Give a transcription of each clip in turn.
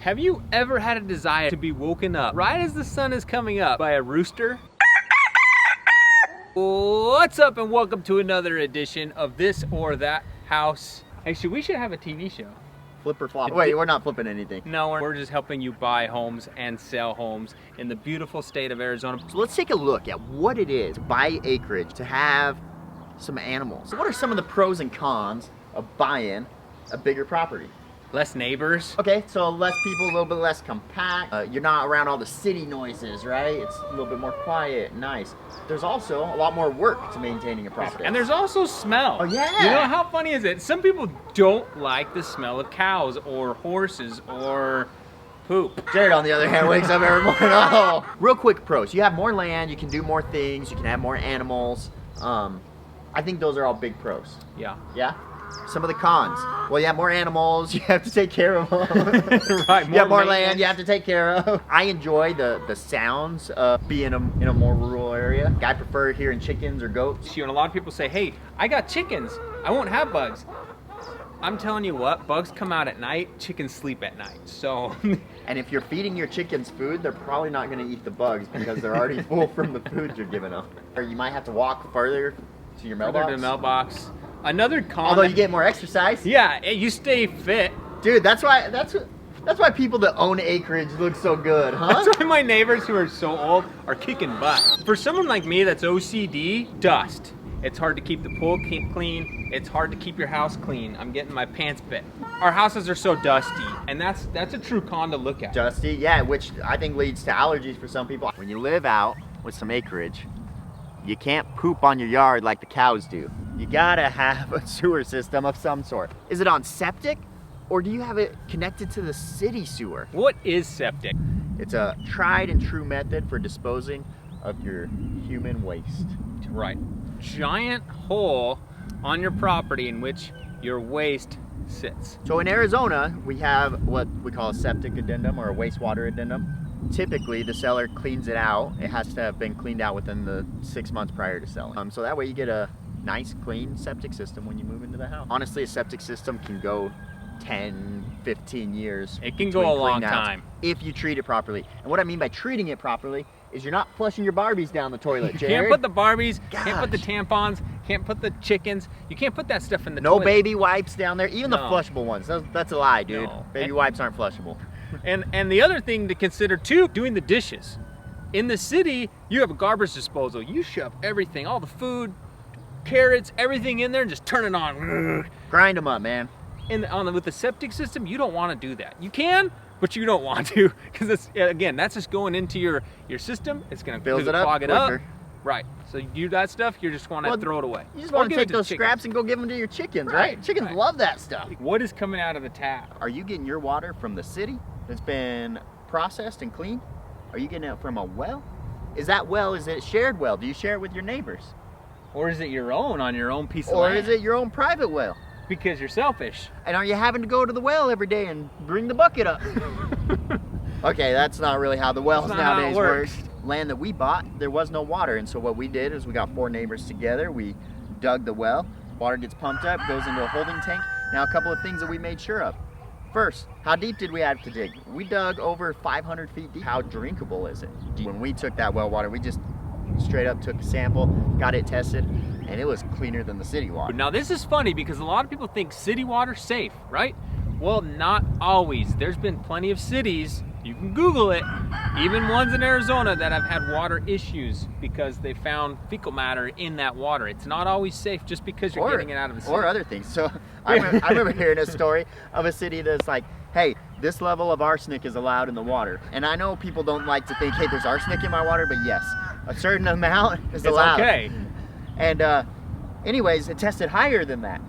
Have you ever had a desire to be woken up right as the sun is coming up by a rooster? What's up and welcome to another edition of This or That House. Actually, we should have a TV show. Flip or flop. Wait, we're not flipping anything. No, we're just helping you buy homes and sell homes in the beautiful state of Arizona. So let's take a look at what it is to buy acreage, to have some animals. So what are some of the pros and cons of buying a bigger property? Less neighbors. Okay, so less people, a little bit less compact. You're not around all the city noises, right? It's a little bit more quiet, nice. There's also a lot more work to maintaining a property. And there's also smell. Oh yeah. You know, how funny is it? Some people don't like the smell of cows or horses or poop. Jared, on the other hand, wakes up every morning. Oh. Real quick pros. You have more land, you can do more things, you can have more animals. I think those are all big pros. Yeah. Yeah? Some of the cons. Well, you have more animals, you have to take care of them. Right, you have more land, you have to take care of. I enjoy the sounds of being in a more rural area. I prefer hearing chickens or goats. And a lot of people say, hey, I got chickens. I won't have bugs. I'm telling you what, bugs come out at night, chickens sleep at night, so. And if you're feeding your chickens food, they're probably not gonna eat the bugs because they're already full from the food you're giving them. Or you might have to walk further to your mailbox. To the mailbox. Another con. Although you get more exercise. Yeah, you stay fit. Dude, that's why people that own acreage look so good, huh? That's why my neighbors who are so old are kicking butt. For someone like me that's OCD, dust. It's hard to keep the pool clean. It's hard to keep your house clean. I'm getting my pants bit. Our houses are so dusty, and that's a true con to look at. Dusty, yeah, which I think leads to allergies for some people. When you live out with some acreage, you can't poop on your yard like the cows do. You gotta have a sewer system of some sort. Is it on septic, or do you have it connected to the city sewer? What is septic? It's a tried and true method for disposing of your human waste. Right. Giant hole on your property in which your waste sits. So in Arizona, we have what we call a septic addendum or a wastewater addendum. Typically, the seller cleans it out. It has to have been cleaned out within the 6 months prior to selling. So that way you get a nice, clean septic system when you move into the house. Honestly, a septic system can go 10, 15 years. It can go a long time. If you treat it properly. And what I mean by treating it properly is you're not flushing your Barbies down the toilet, Jared. Can't put the Barbies, can't put the tampons, can't put the chickens. You can't put that stuff in the toilet. No baby wipes down there, even the flushable ones. That's a lie, dude. No. Baby wipes aren't flushable. And the other thing to consider too, doing the dishes. In the city, you have a garbage disposal. You shove everything, all the food, carrots, everything in there and just turn it on. Grind them up, man. With the septic system, you don't want to do that. You can, but you don't want to, because it's, again, that's just going into your system. It's going to clog it up. Right. So you do that stuff, you just want to throw it away. You just want to take those scraps and go give them to your chickens, right? Chickens love that stuff. What is coming out of the tap? Are you getting your water from the city that's been processed and cleaned? Are you getting it from a well? Is it shared well? Do you share it with your neighbors? Or is it your own on your own piece of land? Or is it your own private well? Because you're selfish. And are you having to go to the well every day and bring the bucket up? Okay, that's not really how the wells nowadays work. Land that we bought, there was no water, and so what we did is we got 4 neighbors together. We dug the well. Water gets pumped up, goes into a holding tank. Now a couple of things that we made sure of. First, how deep did we have to dig? We dug over 500 feet deep. How drinkable is it? When we took that well water, we just straight up took a sample, got it tested, and it was cleaner than the city water. Now this is funny because a lot of people think city water's safe, right? Well, not always. There's been plenty of cities, you can Google it, even ones in Arizona that have had water issues because they found fecal matter in that water. It's not always safe just because you're getting it out of the city. Or other things. So I remember hearing a story of a city that's like, hey, this level of arsenic is allowed in the water. And I know people don't like to think, hey, there's arsenic in my water, but yes, a certain amount is allowed. It's okay. And anyways, it tested higher than that.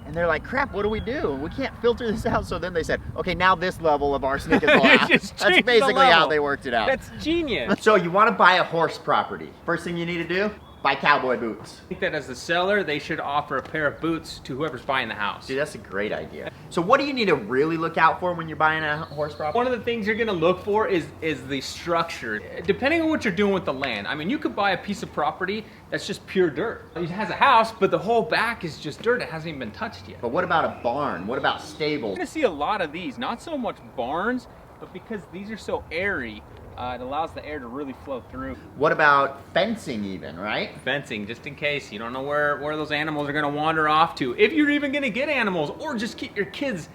And they're like, crap, what do? We can't filter this out. So then they said, okay, now this level of arsenic is allowed. That's basically how they worked it out. That's genius. So you want to buy a horse property. First thing you need to do, buy cowboy boots. I think that as the seller, they should offer a pair of boots to whoever's buying the house. Dude, that's a great idea. So what do you need to really look out for when you're buying a horse property? One of the things you're gonna look for is the structure. Depending on what you're doing with the land. I mean, you could buy a piece of property that's just pure dirt. It has a house, but the whole back is just dirt. It hasn't even been touched yet. But what about a barn? What about stables? You're gonna see a lot of these, not so much barns, but because these are so airy, it allows the air to really flow through. What about fencing even, right? Fencing, just in case you don't know where those animals are gonna wander off to. If you're even gonna get animals, or just keep your kids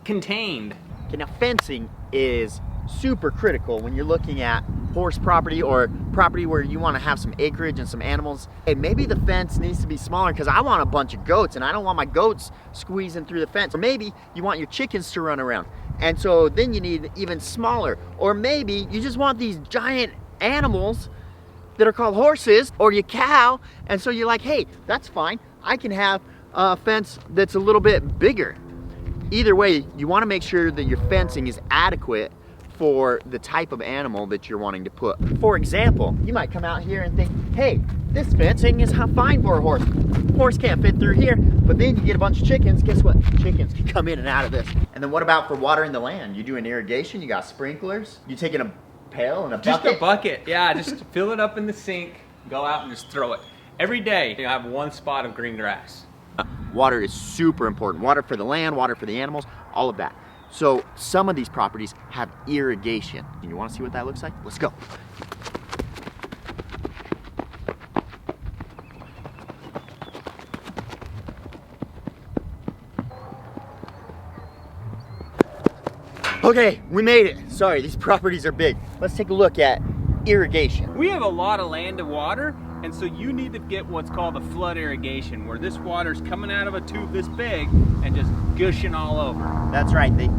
contained. Okay, now fencing is super critical when you're looking at horse property or property where you want to have some acreage and some animals. Hey, maybe the fence needs to be smaller because I want a bunch of goats and I don't want my goats squeezing through the fence. Or maybe you want your chickens to run around, and so then you need even smaller. Or maybe you just want these giant animals that are called horses, or your cow, and so you're like, hey, that's fine, I can have a fence that's a little bit bigger. Either way, you want to make sure that your fencing is adequate for the type of animal that you're wanting to put. For example, you might come out here and think, hey, this fencing is fine for a horse. Horse can't fit through here, but then you get a bunch of chickens. Guess what? Chickens can come in and out of this. And then what about for watering the land? You doing irrigation, you got sprinklers, you taking a pail and a bucket? Just a bucket, yeah, just fill it up in the sink, go out and just throw it. Every day, you have one spot of green grass. Water is super important. Water for the land, water for the animals, all of that. So some of these properties have irrigation. You want to see what that looks like? Let's go. Okay, we made it. Sorry, these properties are big. Let's take a look at irrigation. We have a lot of land to water, and so you need to get what's called a flood irrigation, where this water's coming out of a tube this big and just gushing all over. That's right. They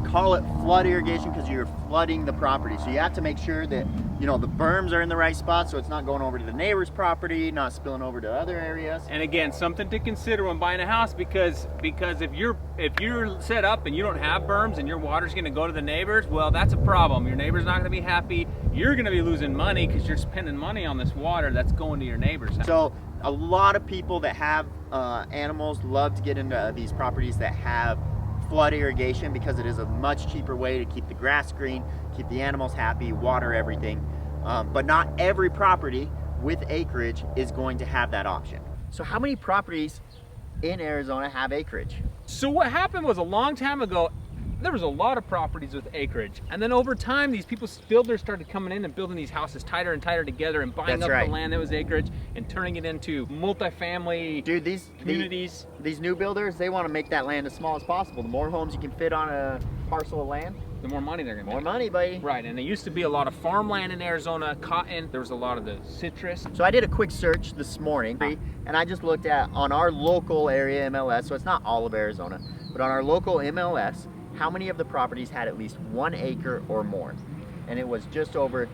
call it flood irrigation because you're flooding the property. So you have to make sure that, you know, the berms are in the right spot so it's not going over to the neighbor's property, not spilling over to other areas. And again, something to consider when buying a house, because if you're set up and you don't have berms and your water's going to go to the neighbors, well, that's a problem. Your neighbor's not going to be happy. You're going to be losing money because you're spending money on this water that's going to your neighbor's house. So a lot of people that have animals love to get into these properties that have flood irrigation because it is a much cheaper way to keep the grass green, keep the animals happy, water everything. But not every property with acreage is going to have that option. So how many properties in Arizona have acreage? So what happened was, a long time ago, there was a lot of properties with acreage, and then over time these builders started coming in and building these houses tighter and tighter together and buying up the land that was acreage and turning it into multifamily communities. These new builders, they want to make that land as small as possible. The more homes you can fit on a parcel of land, the more money they're gonna make. More money, buddy. Right, and there used to be a lot of farmland in Arizona, cotton, there was a lot of the citrus. So I did a quick search this morning, and I just looked at, on our local area MLS, so it's not all of Arizona, but on our local MLS, how many of the properties had at least 1 acre or more? And it was just over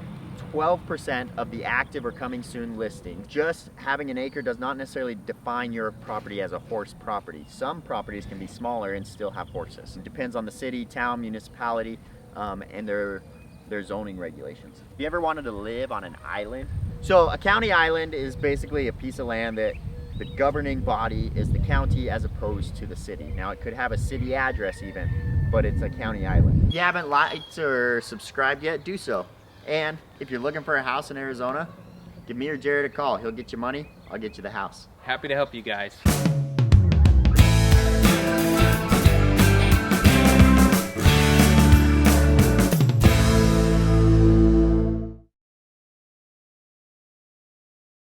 12% of the active or coming soon listings. Just having an acre does not necessarily define your property as a horse property. Some properties can be smaller and still have horses. It depends on the city, town, municipality, and their zoning regulations. Have you ever wanted to live on an island? So a county island is basically a piece of land that the governing body is the county as opposed to the city. Now it could have a city address even, but it's a county island. If you haven't liked or subscribed yet, do so. And if you're looking for a house in Arizona, give me or Jared a call. He'll get you money, I'll get you the house. Happy to help you guys.